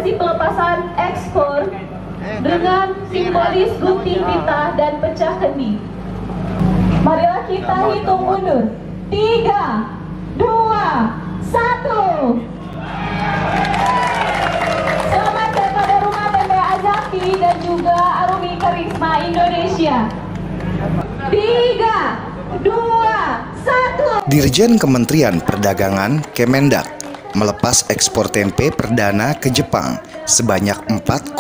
prosesi pelepasan ekspor dengan simbolis gunting pita dan pecah kendi. Marilah kita hitung mundur. 3, 2, 1. Selamat kepada Rumah Tempe Azaki dan juga Arumi Karisma Indonesia. 3, 2, 1. Dirjen Kementerian Perdagangan Kemendak melepas ekspor tempe perdana ke Jepang sebanyak 4,8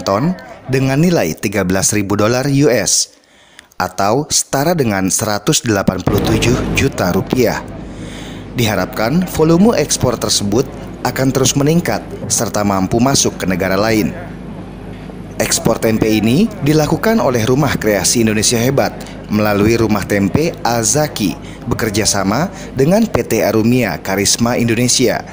ton dengan nilai $13.000 US atau setara dengan 187 juta rupiah. Diharapkan volume ekspor tersebut akan terus meningkat serta mampu masuk ke negara lain. Ekspor tempe ini dilakukan oleh Rumah Kreasi Indonesia Hebat melalui Rumah Tempe Azaki bekerja sama dengan PT Arumia Karisma Indonesia.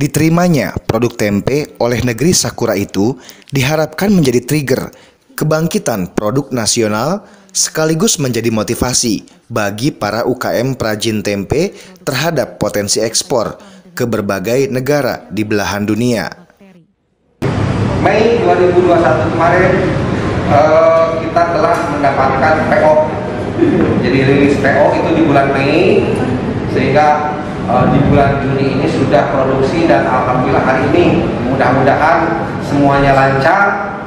Diterimanya produk tempe oleh negeri Sakura itu diharapkan menjadi trigger kebangkitan produk nasional sekaligus menjadi motivasi bagi para UKM perajin tempe terhadap potensi ekspor ke berbagai negara di belahan dunia. Mei 2021 kemarin kita telah mendapatkan PO. Jadi rilis PO itu di bulan Mei, sehingga di bulan Juni ini sudah produksi dan alhamdulillah hari ini mudah-mudahan semuanya lancar.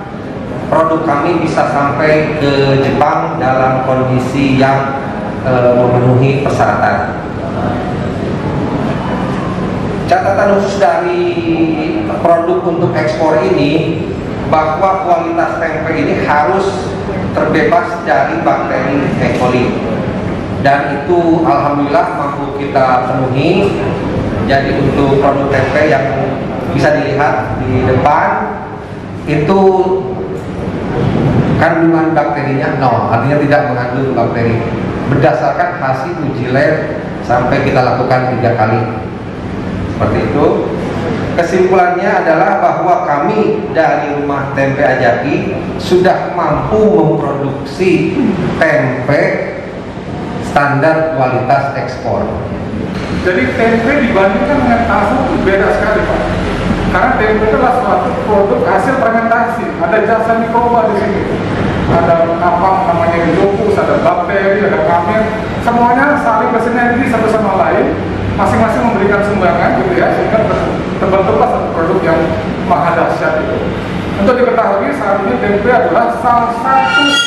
Produk kami bisa sampai ke Jepang dalam kondisi yang memenuhi persyaratan. Catatan khusus dari produk untuk ekspor ini bahwa kualitas tempe ini harus terbebas dari bakteri E. coli, dan itu alhamdulillah mampu kita penuhi. Jadi untuk produk tempe yang bisa dilihat di depan itu kandungan bakterinya nol, artinya tidak mengandung bakteri berdasarkan hasil uji lab sampai kita lakukan 3 kali. Seperti itu. Kesimpulannya adalah bahwa kami dari Rumah Tempe Azaki sudah mampu memproduksi tempe standar kualitas ekspor. Jadi tempe dibandingkan dengan tahu itu beda sekali, Pak. Karena tempe itu adalah suatu produk hasil fermentasi. Ada jasa mikroba di sini. Ada apa namanya hidrokus, ada bakteri, ada kamen. Semuanya saling bersinergi satu sama lain. Masing-masing memberikan sumbangan gitu ya, sehingga terbentuklah satu produk yang maha dahsyat itu. Untuk diketahui saat ini tempe adalah salah satu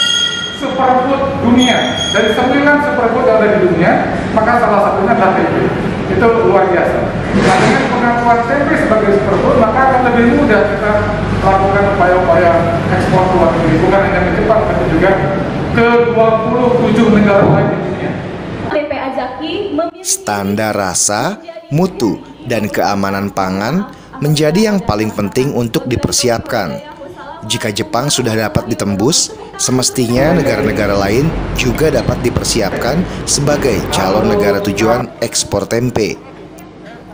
superfood dunia. Dari 9 superfood yang ada di dunia, maka salah satunya adalah tempe. Itu luar biasa. Nah, dengan pengakuan tempe sebagai superfood, maka akan lebih mudah kita melakukan upaya-upaya ekspor ke luar negeri, bukan hanya ke Jepang, tapi juga ke 27 negara lain di dunia. Standar rasa, mutu, dan keamanan pangan menjadi yang paling penting untuk dipersiapkan. Jika Jepang sudah dapat ditembus, semestinya negara-negara lain juga dapat dipersiapkan sebagai calon negara tujuan ekspor tempe.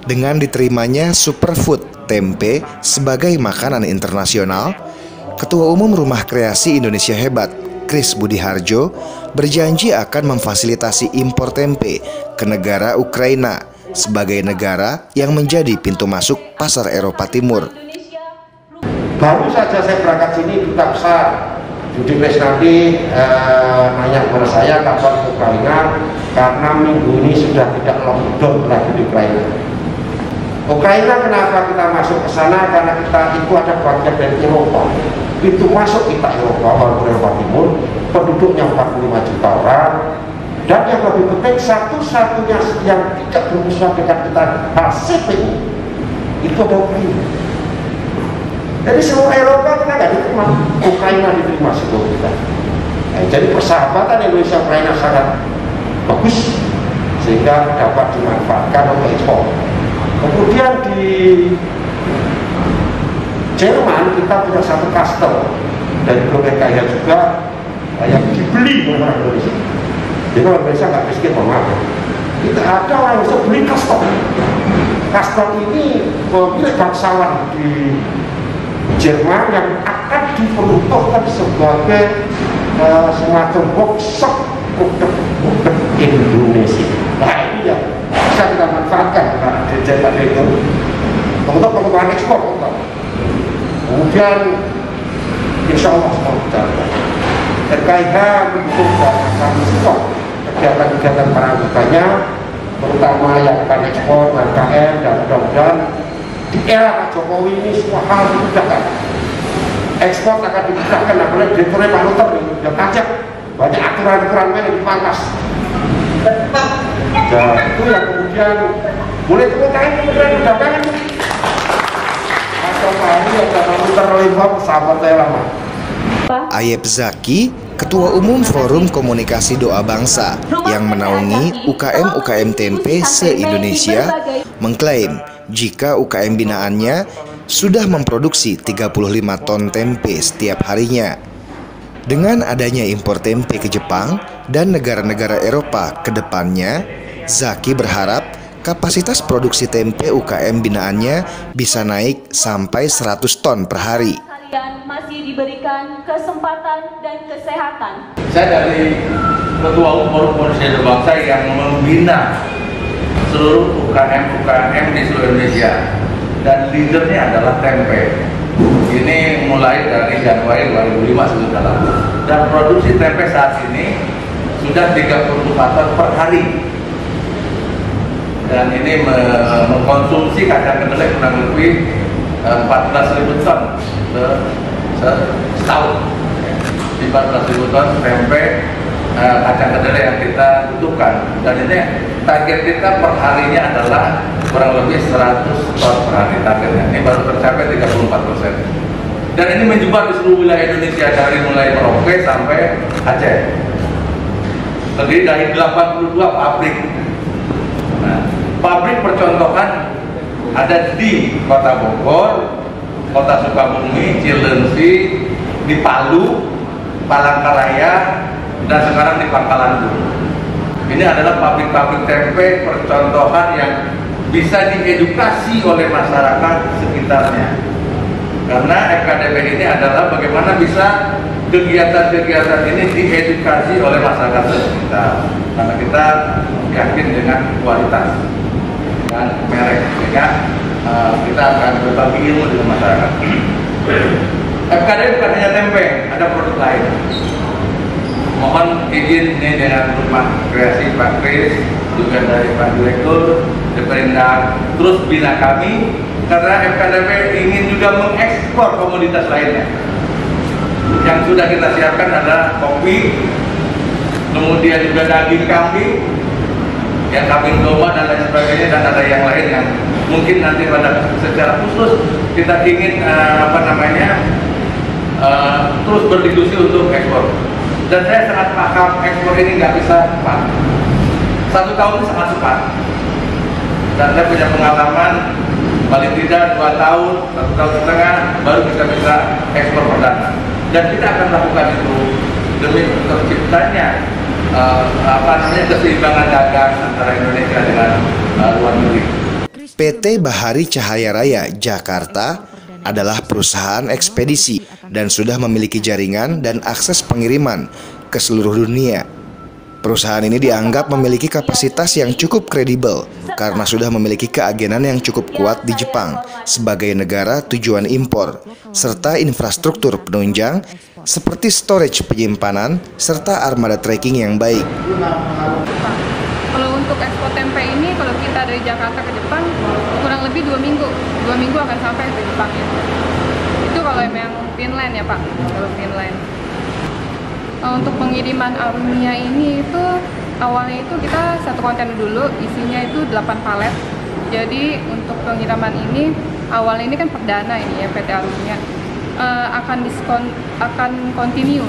Dengan diterimanya superfood tempe sebagai makanan internasional, Ketua Umum Rumah Kreasi Indonesia Hebat, Kris Budiharjo, berjanji akan memfasilitasi impor tempe ke negara Ukraina sebagai negara yang menjadi pintu masuk pasar Eropa Timur. Baru saja saya berangkat sini, Duta Besar Judi Pesnadi nanya kepada saya kapan ke Ukraina, karena minggu ini sudah tidak lockdown lagi di Ukraina. Ukraina kenapa kita masuk ke sana? Karena kita itu ada bagian dari Eropa. Pintu masuk kita Eropa, Eropa Timur, penduduknya 45 juta orang, dan yang lebih penting satu-satunya yang tidak bermusuhan dengan kita Pasifik itu ada Ukraina. Jadi semua Eropa kita nggak diterima, Ukraina diterima seluruh kita. Nah, jadi persahabatan Indonesia Ukraina sangat bagus sehingga dapat dimanfaatkan untuk ekspor. Kemudian di Jerman kita punya satu kastel dari berbagai kaya juga yang dibeli oleh orang Indonesia. Jadi orang Indonesia nggak miskin, maaf. Kita ada orang Indonesia beli kastel. Kastel ini milik bangsawan di Jerman yang akan diperuntukkan sebagai semacam workshop produk Indonesia. Nah ini ya bisa kita manfaatkan karena di Jerman itu. untuk pengembangan ekspor. Kemudian insya Allah semua berjalan. RKIH mendukung dan akan support kegiatan-kegiatan para anggotanya, terutama yang akan ekspor, UMKM, dan mudah-mudahan di era Pak Jokowi ini semua hal dimudahkan. Ekspor akan dimudahkan, apalagi direkturnya Pak Luter yang ajak banyak aturan-aturan yang dipangkas. Dan itu yang kemudian mulai turun tangan, kemudian didapatkan. Atau Pak Hari yang Pak Luter Lembang, sahabat saya lama. Ayep Zaki, Ketua Umum Forum Komunikasi Doa Bangsa yang menaungi UKM-UKM tempe se-Indonesia, mengklaim jika UKM binaannya sudah memproduksi 35 ton tempe setiap harinya. Dengan adanya impor tempe ke Jepang dan negara-negara Eropa ke depannya, Zaki berharap kapasitas produksi tempe UKM binaannya bisa naik sampai 100 ton per hari. Kalian masih diberikan kesempatan dan kesehatan. Saya dari Ketua Umum Forum Komunikasi Doa Bangsa yang membina seluruh UKM di seluruh Indonesia, dan leadernya adalah tempe. Ini mulai dari Januari 2005 sudah lalu, dan produksi tempe saat ini sudah 34 ton per hari, dan ini mengkonsumsi kacang kedelai kurang lebih 14.000 ton setahun. 14.000 ton tempe kacang kedelai yang kita butuhkan, dan ini target kita per harinya adalah kurang lebih 100 ton per hari targetnya. Ini baru tercapai 34%. Dan ini menyebar di seluruh wilayah Indonesia dari mulai Merauke sampai Aceh. Terdiri dari 82 pabrik. Nah, pabrik percontohan ada di Kota Bogor, Kota Sukabumi, Cilengsi, di Palu, Palangkaraya, dan sekarang di Pangkalan Bun. Ini adalah pabrik-pabrik tempe percontohan yang bisa diedukasi oleh masyarakat sekitarnya. Karena FKDP ini adalah bagaimana bisa kegiatan-kegiatan ini diedukasi oleh masyarakat sekitar. Karena kita yakin dengan kualitas dan merek, sehingga kita akan berbagi ilmu dengan masyarakat. FKDP bukan hanya tempe, ada produk lain. Mohon izin ini dengan Rumah Kreasi Pak Kris, juga dari Pak Direktur, Perindah terus bina kami, karena FKDP ingin juga mengekspor komoditas lainnya. Yang sudah kita siapkan adalah kopi, kemudian juga daging kambing, yang kambing domba dan lain sebagainya, dan ada yang lain yang mungkin nanti pada secara khusus kita ingin terus berdiskusi untuk ekspor. Dan saya sangat paham ekspor ini nggak bisa cepat. 1 tahun itu sangat cepat. Dan saya punya pengalaman paling tidak 2 tahun, 1 tahun setengah baru kita bisa ekspor perdana. Dan kita akan lakukan itu demi terciptanya keseimbangan dagang antara Indonesia dengan luar negeri. PT Bahari Cahaya Raya Jakarta adalah perusahaan ekspedisi dan sudah memiliki jaringan dan akses pengiriman ke seluruh dunia. Perusahaan ini dianggap memiliki kapasitas yang cukup kredibel karena sudah memiliki keagenan yang cukup kuat di Jepang sebagai negara tujuan impor, serta infrastruktur penunjang seperti storage penyimpanan serta armada tracking yang baik. Kalau untuk ekspor tempe ini, kalau kita dari Jakarta ke Jepang kurang lebih 2 minggu. 2 minggu akan sampai ke Jepang ya. Itu kalau memang Finland ya Pak, kalau Finland. Untuk pengiriman Arumia ini itu awalnya itu kita 1 kontainer dulu, isinya itu 8 palet. Jadi untuk pengiriman ini awalnya ini kan perdana ini ya PT Arumia. Akan continue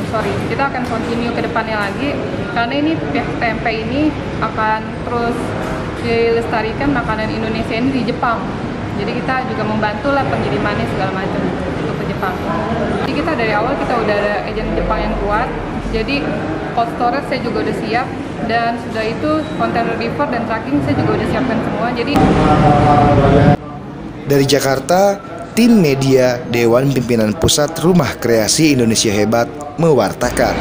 ke depannya lagi, karena ini tempe ini akan terus dilestarikan makanan Indonesia ini di Jepang. Jadi kita juga membantu lah pengirimannya segala macam untuk ke Jepang. Jadi kita dari awal kita udah ada agen Jepang yang kuat. Jadi cold storage saya juga udah siap, dan sudah itu container reefer dan tracking saya juga udah siapkan semua. Jadi dari Jakarta, tim media Dewan Pimpinan Pusat Rumah Kreasi Indonesia Hebat mewartakan.